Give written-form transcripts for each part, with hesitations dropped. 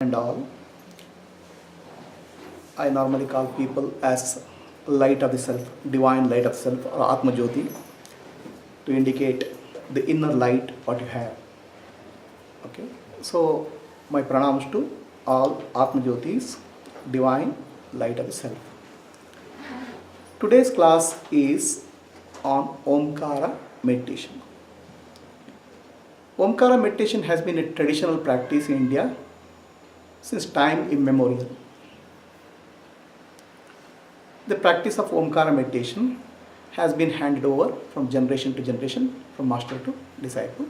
and all. I normally call people as light of the self, divine light of self, or Atmajyothi, to indicate the inner light what you have. Okay, so my pranams to all Atmajyotis, divine light of the self. Today's class is on Omkara meditation. Omkara meditation has been a traditional practice in India since time immemorial. The practice of Omkara meditation has been handed over from generation to generation, from master to disciple.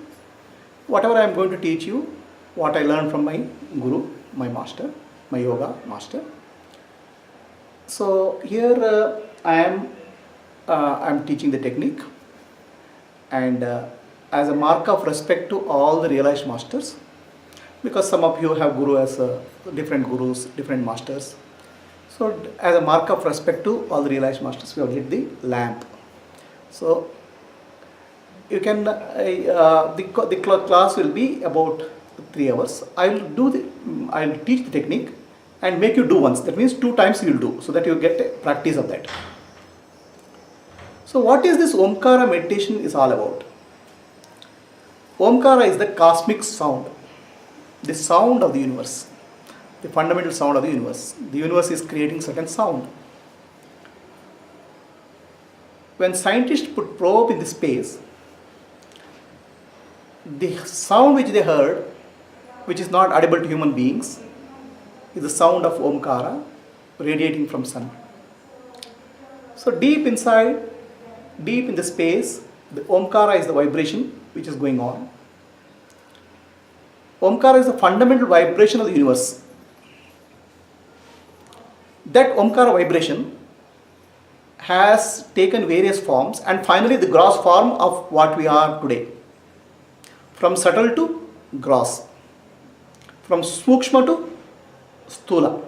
Whatever I am going to teach you, what I learned from my guru, my master, my yoga master. So here I am teaching the technique, and as a mark of respect to all the realized masters, because some of you have guru as different gurus, different masters. So as a mark of respect to all the realized masters, we have lit the lamp. So you can the class will be about 3 hours. I will teach the technique and make you do once. That means 2 times you will do, so that you get a practice of that. So what is this Omkara meditation is all about? Omkara is the cosmic sound, the sound of the universe, the fundamental sound of the universe. The universe is creating certain sound. When scientists put probe in the space, the sound which they heard, which is not audible to human beings, is the sound of Omkara radiating from sun. So deep inside, deep in the space, the Omkara is the vibration which is going on. Omkara is the fundamental vibration of the universe. That Omkara vibration has taken various forms, and finally the gross form of what we are today. From subtle to gross, from sukshma to sthula.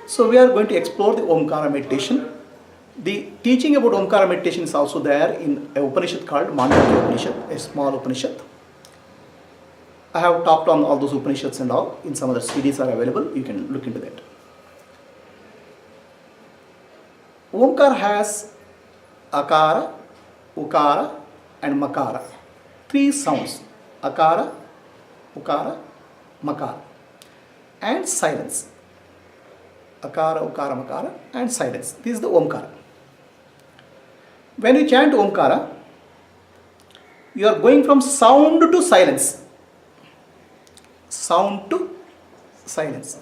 So we are going to explore the Omkara meditation. The teaching about Omkara meditation is also there in a Upanishad called Atmajyothi Upanishad, a small Upanishad. I have talked on all those Upanishads and all. In some other CDs are available. You can look into that. Omkara has Akara, Ukara and Makara. 3 sounds. Akara, Ukara, Makara. And silence. Akara, Ukara, Makara and silence. This is the Omkara. When you chant Omkara, you are going from sound to silence. Sound to silence.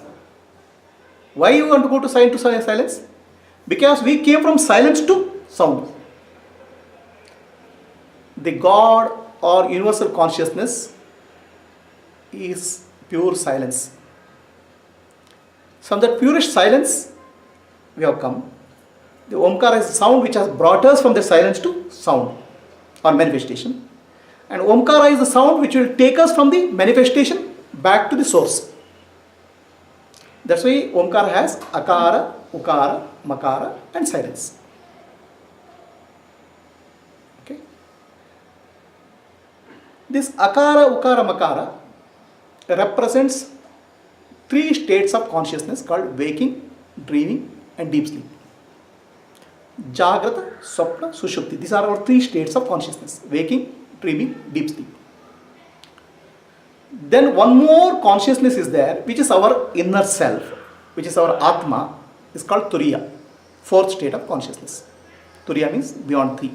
Why you want to go to sound to silence? Because we came from silence to sound. The God or universal consciousness is pure silence. From that purest silence we have come. The Omkara is the sound which has brought us from the silence to sound or manifestation. And Omkara is the sound which will take us from the manifestation back to the source. That's why Omkara has Akara, Ukara, Makara and silence. Okay. This Akara, Ukara, Makara represents 3 states of consciousness called waking, dreaming and deep sleep. Jagrata, Swapna, Sushupti. These are our 3 states of consciousness: waking, dreaming, deep sleep. Then one more consciousness is there, which is our inner self, which is our Atma, is called Turiya, 4th state of consciousness. Turiya means beyond 3.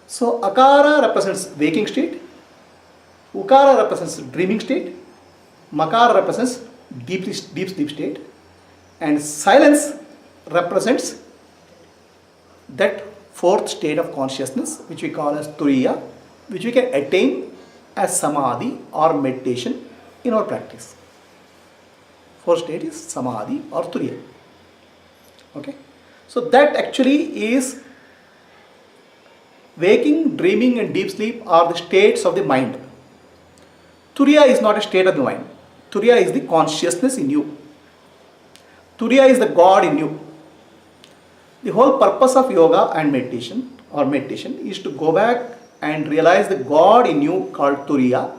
So Akara represents waking state, Ukara represents dreaming state, Makara represents deep sleep state, and silence represents that 4th state of consciousness, which we call as Turiya, which we can attain as Samadhi or meditation in our practice. 4th state is Samadhi or Turiya. Okay. So that actually is waking, dreaming and deep sleep are the states of the mind. Turiya is not a state of the mind. Turiya is the consciousness in you. Turiya is the God in you. The whole purpose of yoga and meditation is to go back and realize the God in you called Turiya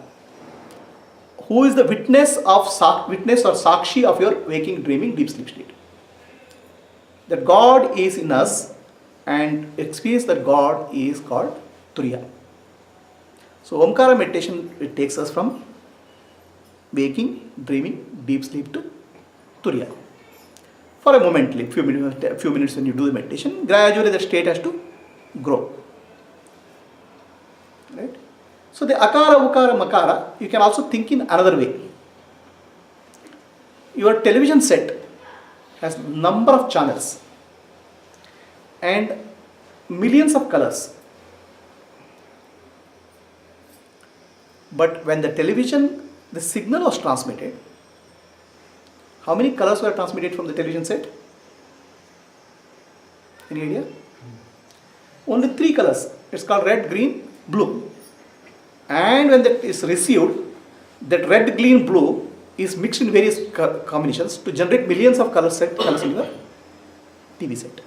who is the witness or sakshi of your waking, dreaming, deep sleep state. That God is in us, and experience that God is called Turiya. So Omkara meditation, it takes us from waking, dreaming, deep sleep to Turiya. For a moment, like few minutes when you do the meditation, gradually the state has to grow. Right? So the Akara, Ukara, Makara, you can also think in another way. Your television set has number of channels and millions of colors. But when the television, the signal was transmitted, how many colors were transmitted from the television set? Any idea? Only 3 colors. It's called red, green, blue. And when that is received, that red, green, blue is mixed in various combinations to generate millions of colors in your TV set.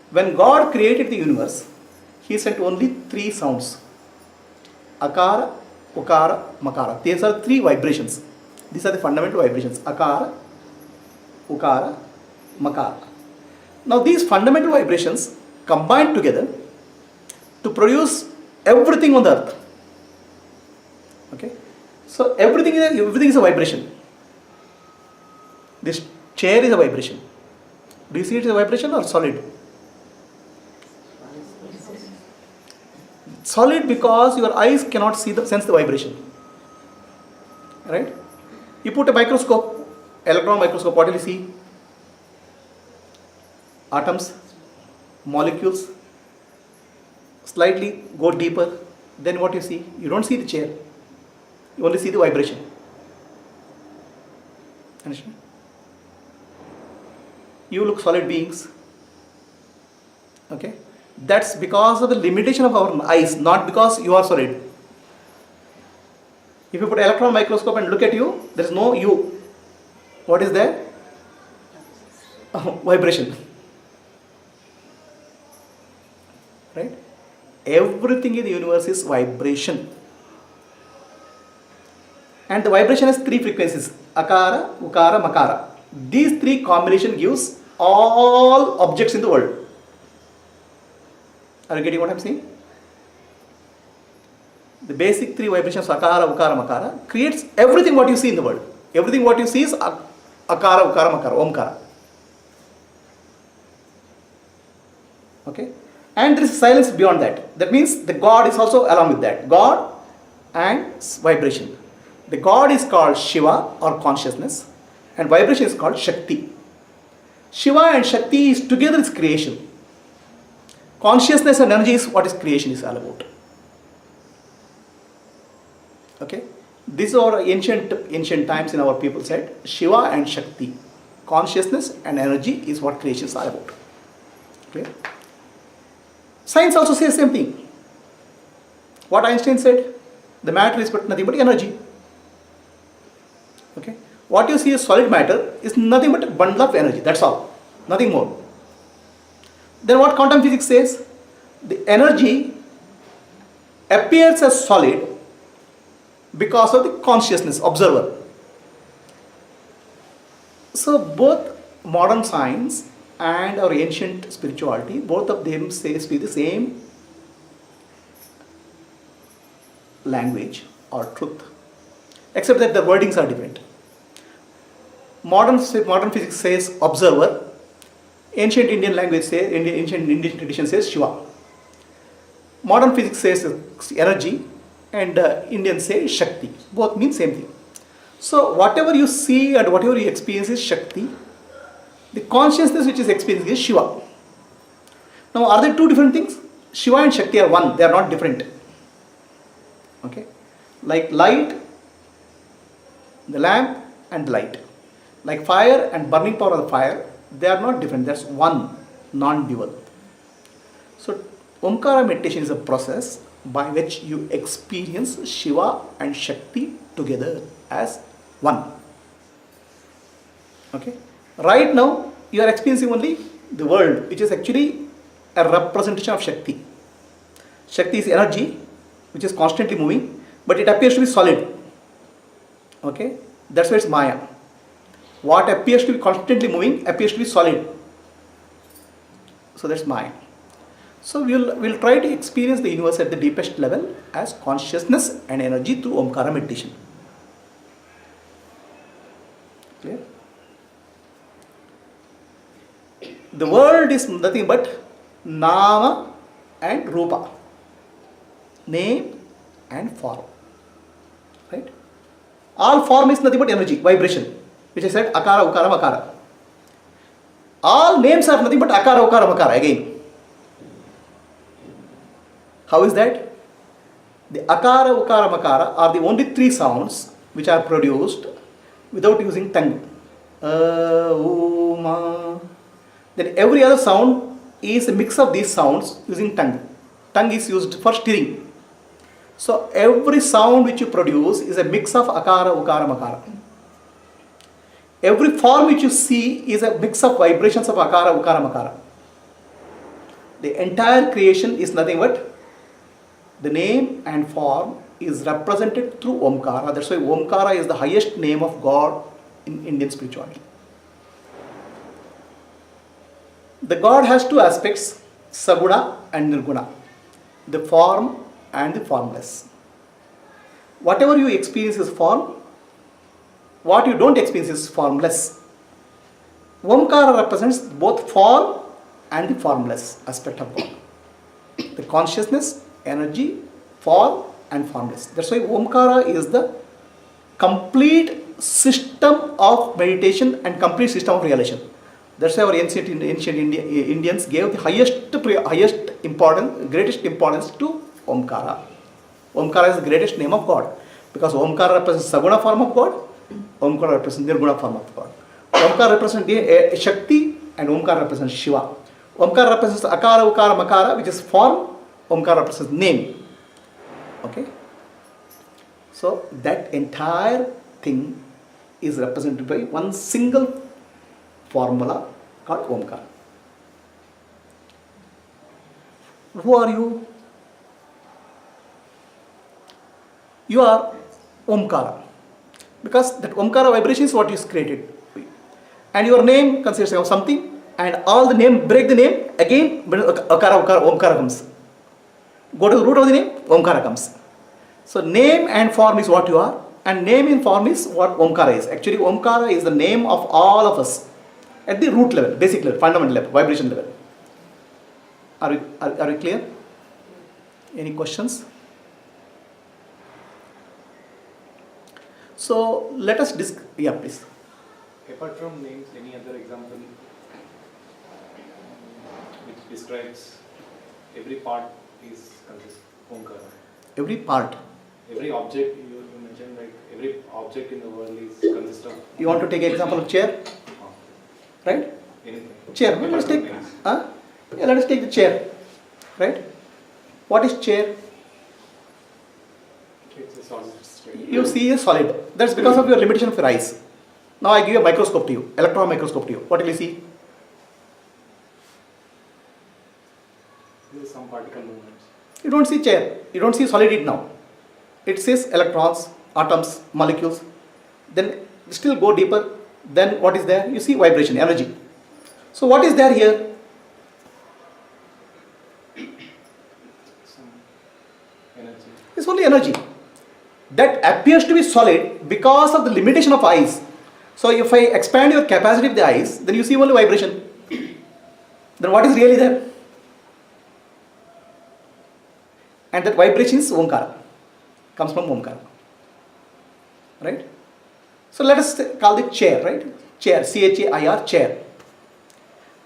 When God created the universe, He sent only 3 sounds. Akara, Ukara, Makara. These are 3 vibrations. These are the fundamental vibrations. Akara, Ukara, Makara. Now these fundamental vibrations combine together to produce everything on the earth. Okay? So everything is a vibration. This chair is a vibration. Do you see it as a vibration or solid? Solid because your eyes cannot sense the vibration. Right? You put a microscope, electron microscope, what will you see? Atoms, molecules, slightly go deeper, then what you see? You don't see the chair, you only see the vibration. Understand? You look solid beings. Okay? That's because of the limitation of our eyes, not because you are solid. If you put electron microscope and look at you, there is no you. What is there? Vibration. Right? Everything in the universe is vibration. And the vibration has 3 frequencies. Akara, Ukara, Makara. These 3 combination gives all objects in the world. Are you getting what I am saying? The basic 3 vibrations, Akara, Ukara, Makara, creates everything what you see in the world. Everything what you see is Akara, Ukara, Makara, Omkara. Okay? And there is silence beyond that. That means the God is also along with that. God and vibration. The God is called Shiva or consciousness, and vibration is called Shakti. Shiva and Shakti is together is creation. Consciousness and energy is what is creation is all about. Okay? These are ancient times in our people said Shiva and Shakti. Consciousness and energy is what creation is all about. Clear? Science also says the same thing. What Einstein said, the matter is but nothing but energy. Okay? What you see as solid matter is nothing but a bundle of energy. That's all. Nothing more. Then what quantum physics says? The energy appears as solid because of the consciousness, observer. So both modern science and our ancient spirituality, both of them speak the same language or truth, except that the wordings are different. Modern physics says observer. Ancient Indian language says, ancient Indian tradition says Shiva. Modern physics says energy, and Indians say Shakti. Both mean same thing. So whatever you see and whatever you experience is Shakti. The consciousness which is experienced is Shiva. Now are there 2 different things? Shiva and Shakti are one. They are not different. Okay? Like light, the lamp and the light. Like fire and burning power of the fire, they are not different. That's one, non-dual. So Omkara meditation is a process by which you experience Shiva and Shakti together as one. Okay? Right now you are experiencing only the world, which is actually a representation of Shakti. Shakti is energy which is constantly moving, but it appears to be solid. Okay, that's why it's Maya. What appears to be constantly moving appears to be solid. So that's Maya. So we'll try to experience the universe at the deepest level as consciousness and energy through Omkara meditation. Clear? The world is nothing but Nama and Rupa, name and form. Right? All form is nothing but energy, vibration, which I said Akara, Ukara, Makara. All names are nothing but Akara, Ukara, Makara again. How is that? The Akara, Ukara, Makara are the only three sounds which are produced without using tongue. Ma. Then every other sound is a mix of these sounds using tongue. Tongue is used for stirring. So every sound which you produce is a mix of Akara, Ukara, Makara. Every form which you see is a mix of vibrations of Akara, Ukara, Makara. The entire creation is nothing but the name and form is represented through Omkara. That's why Omkara is the highest name of God in Indian spirituality. The God has two aspects, Saguna and Nirguna, the form and the formless. Whatever you experience is form, what you don't experience is formless. Omkara represents both form and the formless aspect of God. The consciousness, energy, form and formless. That's why Omkara is the complete system of meditation and complete system of realization. That's why our ancient Indians gave the highest importance, greatest importance to Omkara. Omkara is the greatest name of God because Omkara represents Saguna form of God, Omkara represents Nirguna form of God. Omkara represents Shakti and Omkara represents Shiva. Omkara represents Akara, Ukara, Makara, which is form. Omkara represents name. Okay? So that entire thing is represented by one single formula called Omkara. Who are you? You are Omkara. Because that Omkara vibration is what is created. And your name consists of something, and all the name, break the name, again, Akara, Ukara, Omkara comes. Go to the root of the name, Omkara comes. So name and form is what you are, and name and form is what Omkara is. Actually, Omkara is the name of all of us at the root level, basic level, fundamental level, vibration level. Are we clear? Any questions? So let us discuss. Yeah, please. Apart from names, any other example which describes every part is consists Omkara? Every part. Every object you mentioned, like every object in the world is consists of. You want to take an example of chair, right? Anything. Chair. Let us take. Yeah, let us take the chair, right? What is chair? It's a solid state. You see a solid. That's because of your limitation of your eyes. Now I give you a microscope to you, electron microscope to you. What will you see? There is some particle movements. You don't see chair. You don't see solid it now. It says electrons, atoms, molecules. Then still go deeper. Then what is there? You see vibration, energy. So what is there here? Some energy. It's only energy. That appears to be solid because of the limitation of eyes. So if I expand your capacity of the eyes, then you see only vibration. Then what is really there? And that vibration is Omkara. Comes from Omkara. Right? So let us call the chair, right? Chair, C-H-A-I-R, chair.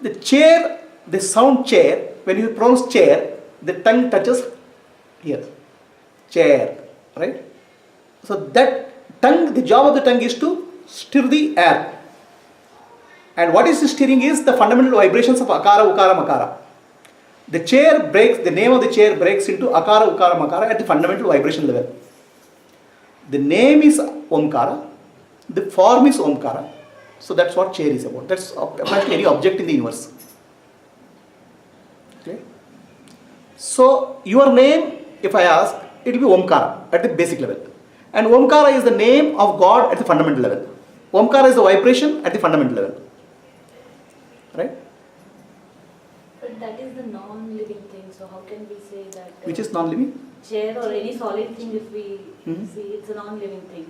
The chair, the sound chair, when you pronounce chair, the tongue touches here. Chair, right? So that tongue, the job of the tongue is to stir the air. And what is the stirring is the fundamental vibrations of Akara, Ukara, Makara. The chair breaks, the name of the chair breaks into Akara, Ukara, Makara at the fundamental vibration level. The name is Omkara, the form is Omkara. So that's what chair is about. That's applies to any object in the universe. Okay? So your name, if I ask, it will be Omkara at the basic level. And Omkara is the name of God at the fundamental level. Omkara is the vibration at the fundamental level. Right? But that is the non-living thing, so how can we say that Which is non-living? chair or any solid thing, if we Mhm. see it's a non-living thing,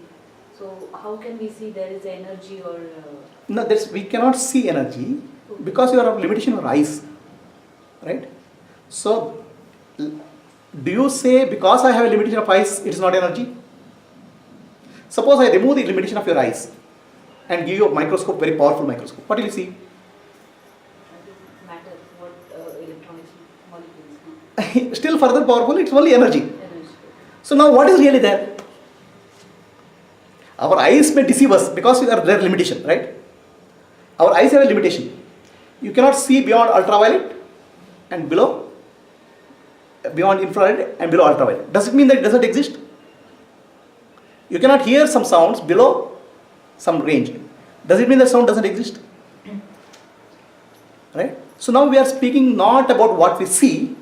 so how can we see there is energy or No, we cannot see energy because you are of limitation of eyes. Right? So, do you say because I have a limitation of eyes, it is not energy? Suppose I remove the limitation of your eyes and give you a microscope, very powerful microscope. What will you see? matter, what electronics molecules, Still further powerful, it's only energy. energy? So now what is really there? Our eyes may deceive us because we are their limitation, right? Our eyes have a limitation. You cannot see beyond ultraviolet and below, beyond infrared and below ultraviolet. Does it mean that it doesn't exist? You cannot hear some sounds below some range. Does it mean that sound doesn't exist? Right? So now we are speaking not about what we see,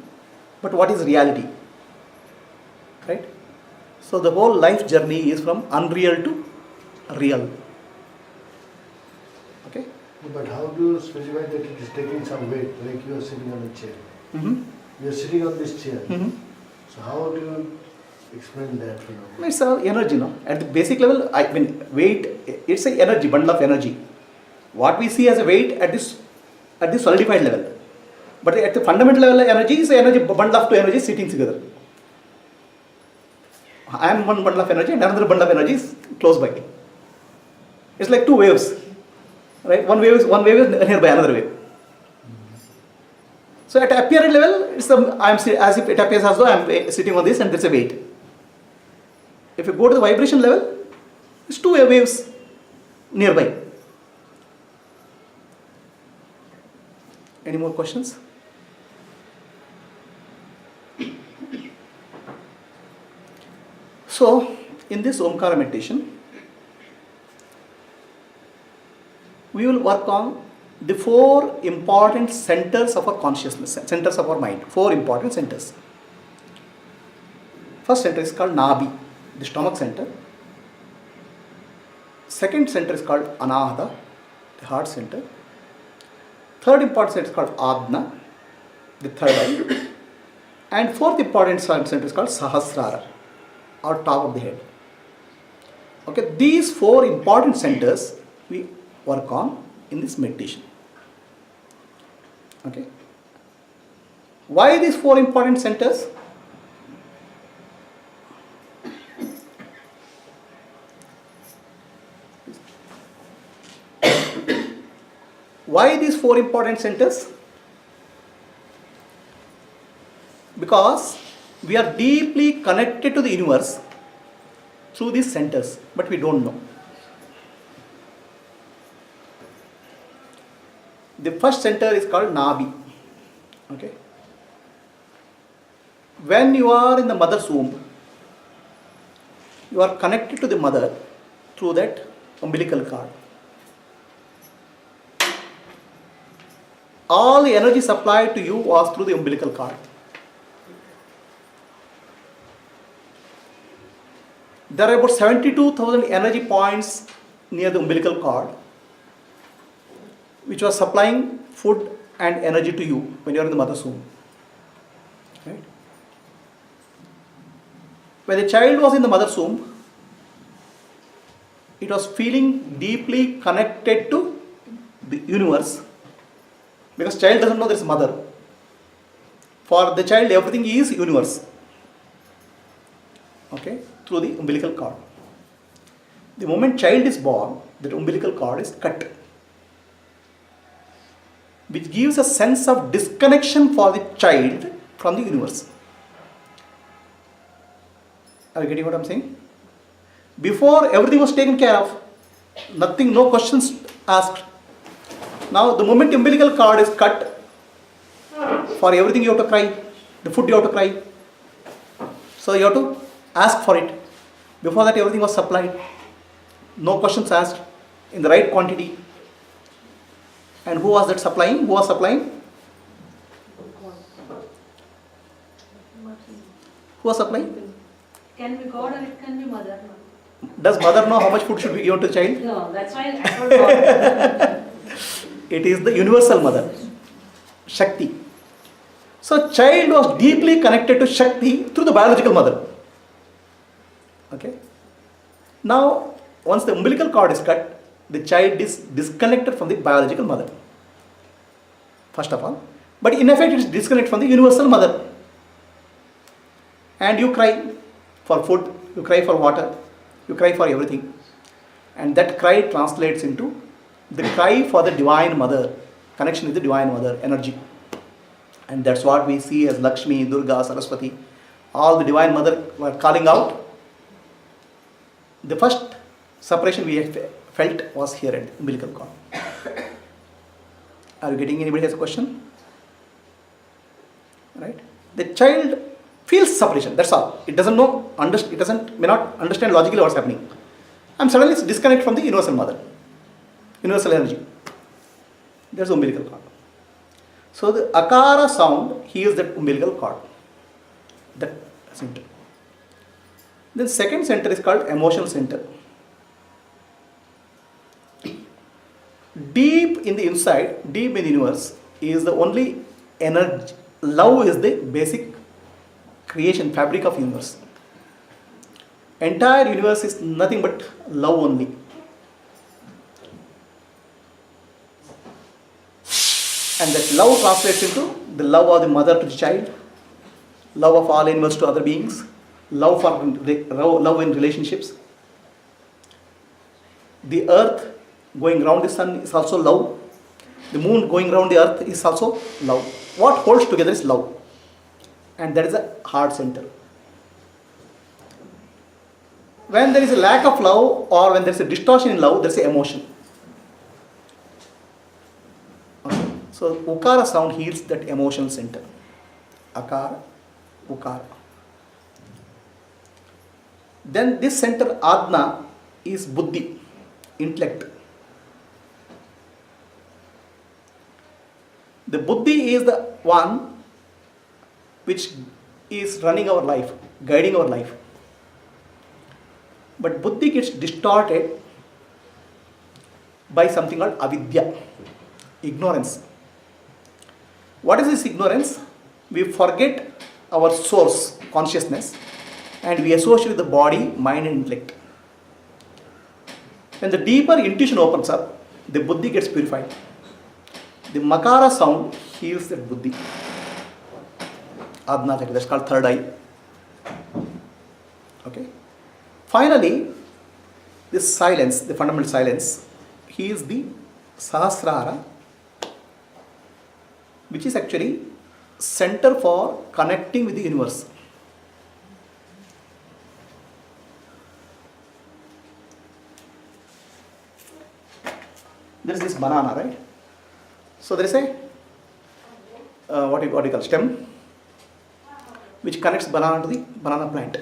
but what is reality. Right? So the whole life journey is from unreal to real. Okay? But how do you specify that it is taking some weight, like you are sitting on a chair? Mm-hmm. You are sitting on this chair. Mm-hmm. So how do you explain that phenomenon? It's energy, no? At the basic level, I mean, weight, it's a energy, bundle of energy. What we see as a weight at this solidified level. But at the fundamental level, energy is a energy, bundle of two energies sitting together. I am one bundle of energy and another bundle of energy is close by. It's like two waves. Right? One wave is nearby another wave. So at apparent level, as if it appears as though I am sitting on this and there's a weight. If you go to the vibration level, it's two waves nearby. Any more questions? So, in this Omkara meditation, we will work on the four important centers of our consciousness, centers of our mind. Four important centers. First center is called Nabi, the stomach center. Second center is called Anahata, the heart center. Third important center is called Adna, the third eye. And fourth important center is called Sahasrara, or top of the head. Okay, these four important centers we work on in this meditation. Okay. Why these four important centers? Why these four important centers? Because we are deeply connected to the universe through these centers, but we don't know. The first center is called Nabi. Okay. When you are in the mother's womb, you are connected to the mother through that umbilical cord. All the energy supplied to you was through the umbilical cord. There are about 72,000 energy points near the umbilical cord, which was supplying food and energy to you when you are in the mother's womb. Right? When the child was in the mother's womb, it was feeling deeply connected to the universe, because child doesn't know there is mother. For the child, everything is universe. Okay, through the umbilical cord. The moment child is born, that umbilical cord is cut, which gives a sense of disconnection for the child from the universe. Are you getting what I am saying? Before, everything was taken care of. Nothing, no questions asked. Now, the moment umbilical cord is cut, for everything you have to cry. The food you have to cry. So you have to ask for it. Before that, everything was supplied. No questions asked, in the right quantity. And who was that supplying? Who was supplying? Who was supplying? Can be God or it can be mother. Does mother know how much food should be given to the child? No, that's why I told God. It is the universal mother, Shakti. So child was deeply connected to Shakti through the biological mother. Okay. Now, once the umbilical cord is cut, the child is disconnected from the biological mother. First of all. But in effect, it is disconnected from the universal mother. And you cry for food, you cry for water, you cry for everything. And that cry translates into the cry for the divine mother, connection with the divine mother, energy. And that's what we see as Lakshmi, Durga, Saraswati. All the divine mother were calling out. The first separation we felt was here at the umbilical cord. Are you getting anybody has a question? Right? The child feels separation, that's all. It doesn't know, may not understand logically what's happening. I'm suddenly disconnected from the universal mother, universal energy. There's the umbilical cord. So the Akara sound heals that umbilical cord, that center. Then second center is called emotional center. Deep in the inside, deep in the universe is the only energy. Love is the basic creation, fabric of universe. Entire universe is nothing but love only. And that love translates into the love of the mother to the child, love of all animals to other beings, love in relationships. The earth going around the sun is also love. The moon going around the earth is also love. What holds together is love. And that is a heart center. When there is a lack of love or when there is a distortion in love, there is an emotion. Okay. So Ukara sound heals that emotional center. Akara, Ukara. Then this center Adna is Buddhi, intellect. The Buddhi is the one which is running our life, guiding our life. But Buddhi gets distorted by something called avidya, ignorance. What is this ignorance? We forget our source, consciousness, and we associate with the body, mind and intellect. When the deeper intuition opens up, the Buddhi gets purified. The Makara sound heals that Buddhi. Adna Chakra, that's called third eye. Okay. Finally, this silence, the fundamental silence, heals the Sahasrara, which is actually center for connecting with the universe. There is this banana, right? So there is a what you call stem, which connects banana to the banana plant.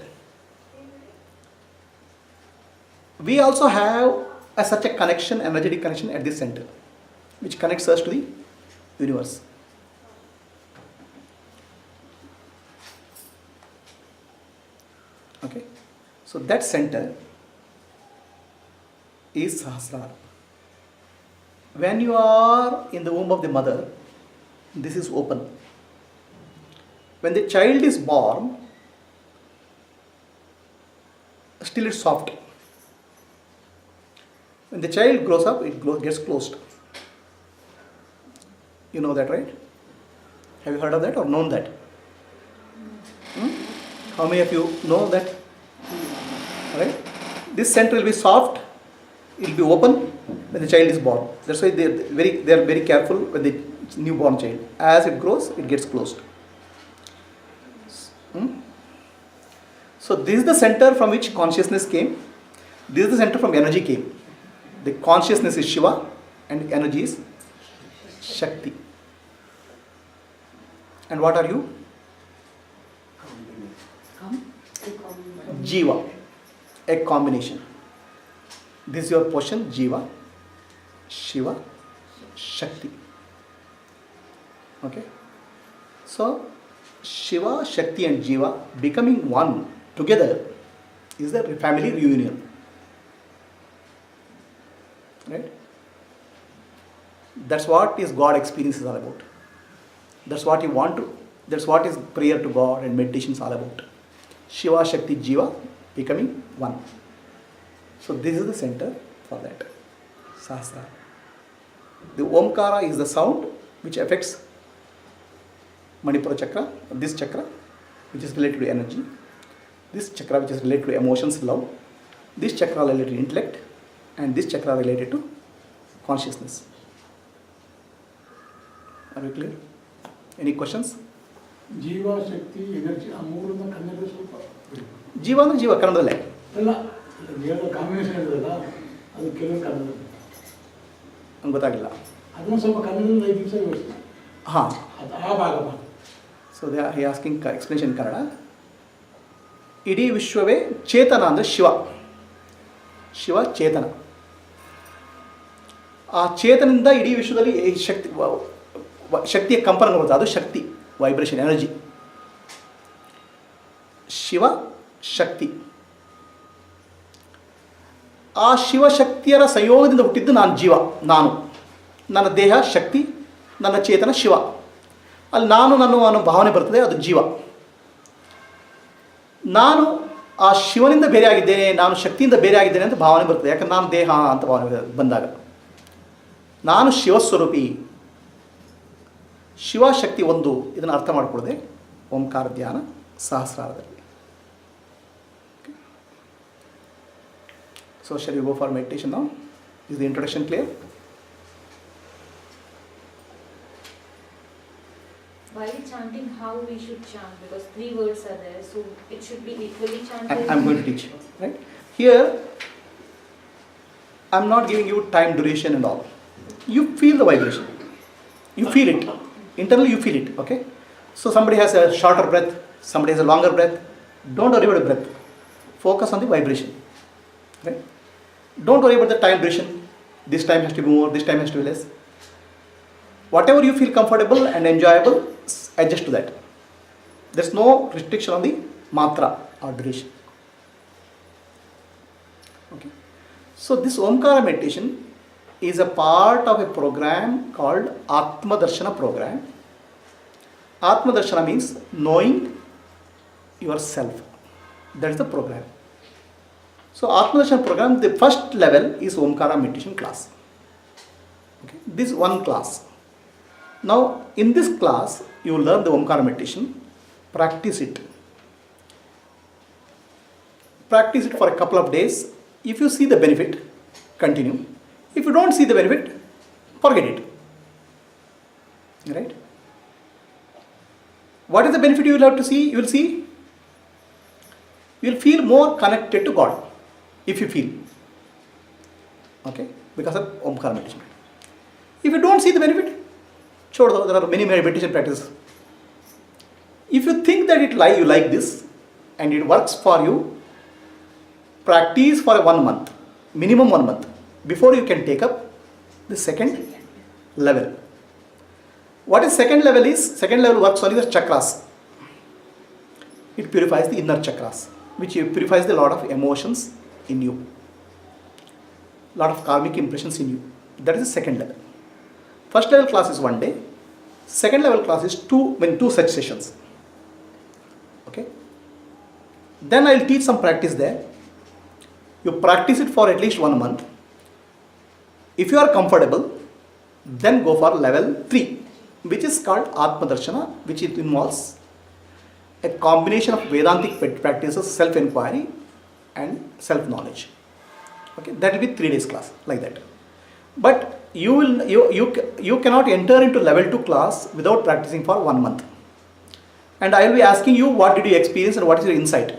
We also have such a connection, energetic connection at this center, which connects us to the universe. Okay, so that center is Sahasrara. When you are in the womb of the mother, this is open. When the child is born, still it's soft. When the child grows up, it gets closed. You know that, right? Have you heard of that or known that? How many of you know that? Right? This center will be soft, it will be open when the child is born. That's why they are very careful with the newborn child. As it grows, it gets closed. So this is the center from which consciousness came. This is the center from energy came. The consciousness is Shiva and energy is Shakti. And what are you? Jiva, a combination. This is your portion, Jiva, Shiva, Shakti. Okay? So, Shiva, Shakti and Jiva becoming one together is the family reunion. Right? That's what is God experience is all about. That's what you want to, that's what is prayer to God and meditation is all about. Shiva, Shakti, Jiva becoming one. So this is the center for that. Sahasrara. The Omkara is the sound which affects Manipura chakra, this chakra which is related to energy, this chakra which is related to emotions, love, this chakra related to intellect, and this chakra related to consciousness. Are we clear? Any questions? ಜೀವ ಶಕ್ತಿ energy ಆ ಮೂರನ್ನ ಕನ್ನಡ ಸ್ವಲ್ಪ ಜೀವ ಅಂದ್ರೆ ಜೀವ ಕನ್ನಡದಲ್ಲೇ. ಅಲ್ಲ ಹೇಳೋ combination ಇರಲ್ಲ ಅದು ಕೆಲವು ಕನ್ನಡ ನಂಗೆ ಗೊತ್ತಾಗಿಲ್ಲ. ಅದನ್ನ ಸ್ವಲ್ಪ ಕನ್ನಡದಲ್ಲಿ 5 ನಿಮಿಷ ವಿವರಿಸಿ. ಹಾಂ, ಅದು ಆ ಭಾಗ so they are asking explanation Kannada. ಇಡೀ ವಿಶ್ವವೇ ಚೇತನ ಅಂದರೆ ಶಿವ. ಶಿವ ಚೇತನ. ಆ ಚೇತನದಿಂದ ಇಡೀ ವಿಶ್ವದಲ್ಲಿ ಶಕ್ತಿ ಶಕ್ತಿಯ ಕಂಪನ ಬರುತ್ತೆ, ಅದು ಶಕ್ತಿ, ವೈಬ್ರೇಷನ್, ಎನರ್ಜಿ. ಶಿವ ಶಕ್ತಿ. ಆ ಶಿವಶಕ್ತಿಯರ ಸಂಯೋಗದಿಂದ ಹುಟ್ಟಿದ್ದು ನಾನು ಜೀವ, ನಾನು, ನನ್ನ ದೇಹ ಶಕ್ತಿ, ನನ್ನ ಚೇತನ ಶಿವ. ಅಲ್ಲಿ ನಾನು ಅನ್ನೋ ಭಾವನೆ ಬರ್ತದೆ, ಅದು ಜೀವ. ನಾನು ಆ ಶಿವನಿಂದ ಬೇರೆ ಆಗಿದ್ದೇನೆ, ನಾನು ಶಕ್ತಿಯಿಂದ ಬೇರೆ ಆಗಿದ್ದೇನೆ ಅಂತ ಭಾವನೆ ಬರ್ತದೆ. ಯಾಕಂದ್ರೆ ನಾನು ದೇಹ ಅಂತ ಭಾವನೆ ಬಂದಾಗ ನಾನು ಶಿವಸ್ವರೂಪಿ, ಶಿವಶಕ್ತಿ ಒಂದು. ಇದನ್ನು ಅರ್ಥ ಮಾಡಿಕೊಳ್ಳದೆ ಓಂಕಾರ ಧ್ಯಾನ ಸಹಸ್ರಾರದಲ್ಲಿ. So shall we go for meditation now? Is the introduction clear? While chanting, how we should chant? Because 3 words are there, so it should be equally chanted. I'm going to teach. Right? Here, I'm not giving you time, duration and all. You feel the vibration. You feel it. Internally you feel it. Okay? So somebody has a shorter breath, somebody has a longer breath. Don't worry about the breath. Focus on the vibration. Right? Don't worry about the time duration. This time has to be more, this time has to be less. Whatever you feel comfortable and enjoyable, adjust to that. There's no restriction on the matra or duration. Okay. So this Omkara meditation is a part of a program called Atmadarshana program. Atmadarshana means knowing yourself. That is the program. So Atmadarshana program, the first level is Omkara meditation class. Okay. This one class. Now in this class you will learn the Omkara meditation, practice it. Practice it for a couple of days. If you see the benefit, continue. If you don't see the benefit, forget it. Right? What is the benefit you will have to see? You will see, you will feel more connected to God. If you feel. Okay? Because of Omkara meditation. If you don't see the benefit, sure, there are many meditation practices. If you think that you like this and it works for you, practice for 1 month, minimum 1 month, before you can take up the second level. What is second level is? Second level works only the chakras. It purifies the inner chakras, which purifies the lot of emotions in you, lot of karmic impressions in you. That is the second level. First level class is 1 day. Second level class is 2 such sessions. Okay. Then I will teach some practice there. You practice it for at least 1 month. If you are comfortable, then go for level 3, which is called Atmadarshana, which it involves a combination of Vedantic practices, self-inquiry and self-knowledge. Okay, that will be 3 days class, like that. But you cannot enter into level 2 class without practicing for 1 month. And I will be asking you, what did you experience and what is your insight?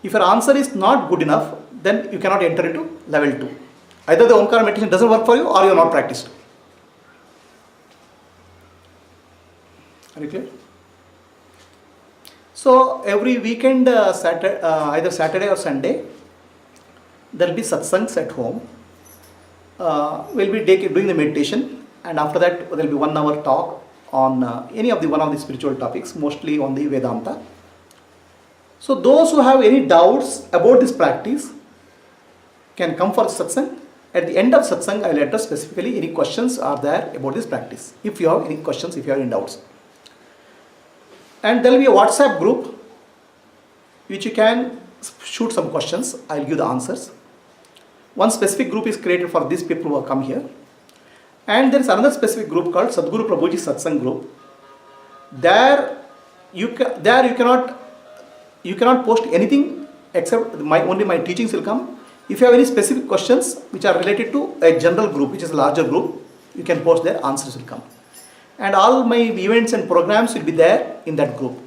If your answer is not good enough, then you cannot enter into level 2. Either the Omkara meditation doesn't work for you or you are not practiced. Are you clear? So every weekend, either Saturday or Sunday, there will be satsangs at home. We'll be doing the meditation, and after that there will be 1 hour talk on one of the spiritual topics, mostly on the Vedanta. So those who have any doubts about this practice can come for satsang At the end of satsang, I will address specifically any questions are there about this practice. If you have any questions, if you have any doubts. And there will be a WhatsApp group which you can shoot some questions. I will give the answers. One specific group is created for these people who have come here. And there is another specific group called Sadhguru Prabhuji Satsang group. There you cannot post anything except only my teachings will come. If you have any specific questions which are related to a general group, which is a larger group, you can post there, answers will come. And all my events and programs will be there in that group.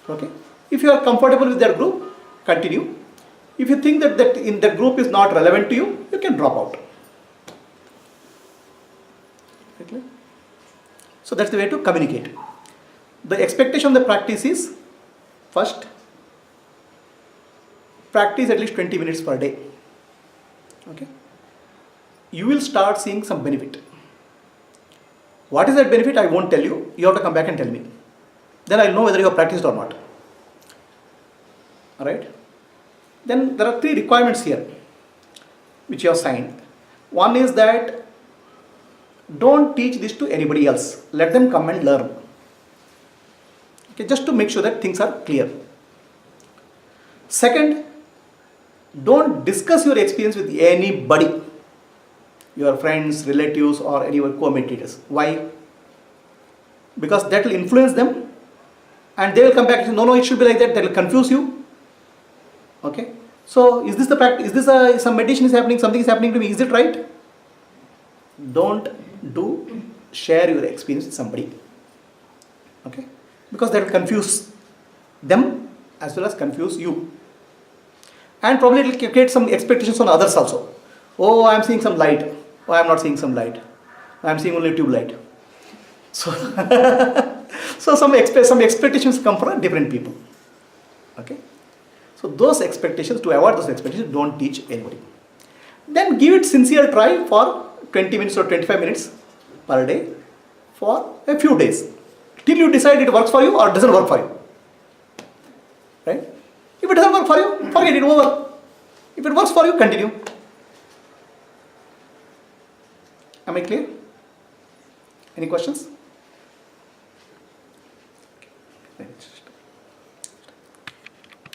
Okay? If you are comfortable with that group, continue. If you think that in that group is not relevant to you, you can drop out. Okay? So that's the way to communicate. The expectation of the practice is, first, practice at least 20 minutes per day. Okay? You will start seeing some benefit. What is that benefit? I won't tell you. You have to come back and tell me. Then I'll know whether you have practiced or not. Alright? Then there are 3 requirements here which you have signed. One is that don't teach this to anybody else. Let them come and learn. Okay, just to make sure that things are clear. Second, don't discuss your experience with anybody. Your friends, relatives, or any co-meditators. Why? Because that will influence them and they will come back and say, no, it should be like that. That will confuse you. Okay? So, is this the practice? Is this some meditation is happening? Something is happening to me? Is it right? Don't share your experience with somebody. Okay? Because that will confuse them as well as confuse you. And probably it will create some expectations on others also. Oh, I am seeing some light. Oh, I am not seeing some light. I am seeing only tube light. So, so some expectations come from different people. Okay? So those expectations, to avoid those expectations, don't teach anybody. Then give it sincere try for 20 minutes or 25 minutes per day for a few days. Till you decide it works for you or doesn't work for you. Right? If it doesn't work for you, forget it, over. If it works for you, continue. Am I clear? Any questions?